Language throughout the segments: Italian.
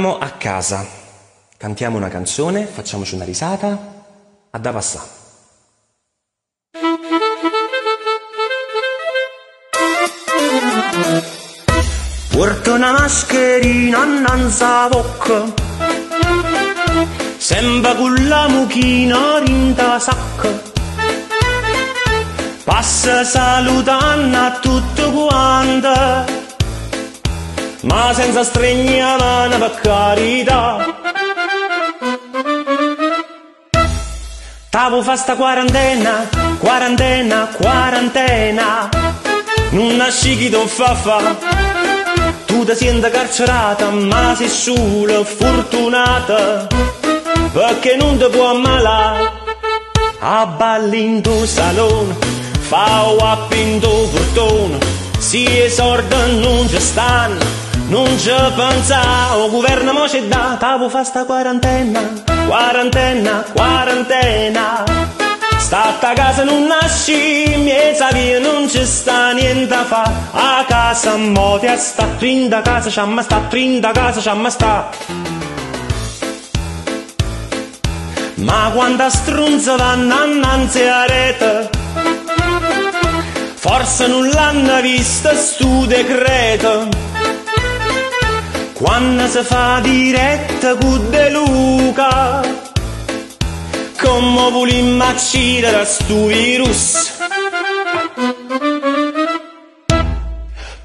Siamo a casa, cantiamo una canzone, facciamoci una risata, a da passà. Porto una mascherina non sa bocca, sembra con la mucchina rinda sacca. Passa salutando a tutto quanto, ma senza stregnare mano per carità. T'avo fa sta quarantena, quarantena, quarantena, non nasci chi t'o fa. Tu ti senti carcerata, ma sei solo fortunata, perché non ti può ammalare. A balli in tuo salone, fa wap in tuo portone, si esorda non ci stanno, non ci pensa, o governo mo ci dà. T'avo fa sta quarantena, quarantena, quarantena, sta a casa non nasci, miezza via non ci sta niente a fa. A casa mo ti sta, trinda casa c'amma sta, trinda casa c'amma sta. Ma quando strunza vanno annanzi a rete, forse non l'hanno vista stu decreto. Quando si fa diretta con De Luca, come volimmo uccidere stu virus.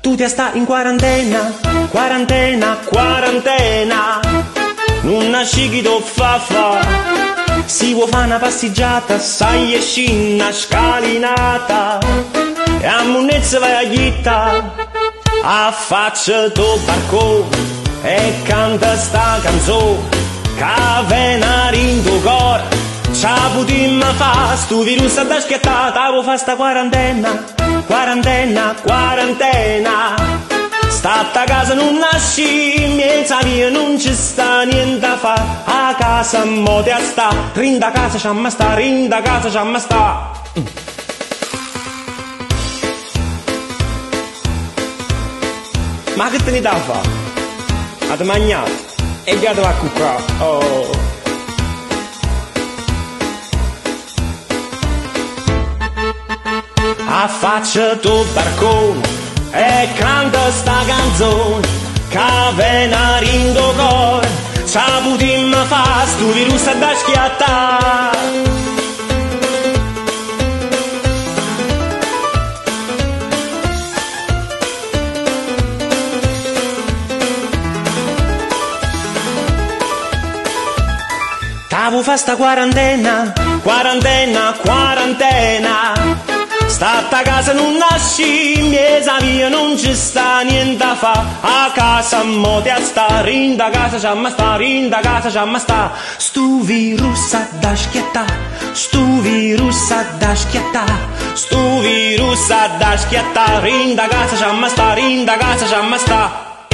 Tu ti sta in quarantena, quarantena, quarantena, non nasci chi t'o fa. Si vuoi fare una passeggiata, sai e scinna scalinata, e a munnezza vai a ghitta, affaccia tuo barcone e canta sta canzone, che venare in tuo cuore, c'ha putimma fa, stu virus da schiattare. T'avo fa sta quarantena, quarantena, quarantena, sta a casa non nasci, miezza via non ci sta niente a fa. A casa mo te sta, rinda casa c'amma sta, rinda casa c'amma sta. Ma che te ne da fa? Ha mangiato e gato a cuccare. Oh. Affaccia tuo barcone e canta sta canzone, che venare in tuo cuore, c'ha putimma fa, stu virus da schiattare. T'avo fa sta quarantena, quarantena, quarantena, sta a casa non nasci, miezza via non ci sta niente a fa. A casa mo te sta, rinda casa c'amma sta, rinda casa c'amma sta. Stu virus da schiattà, stu virus da schiattà, stu virus da schiattà, rinda casa c'amma sta, rinda casa c'amma sta.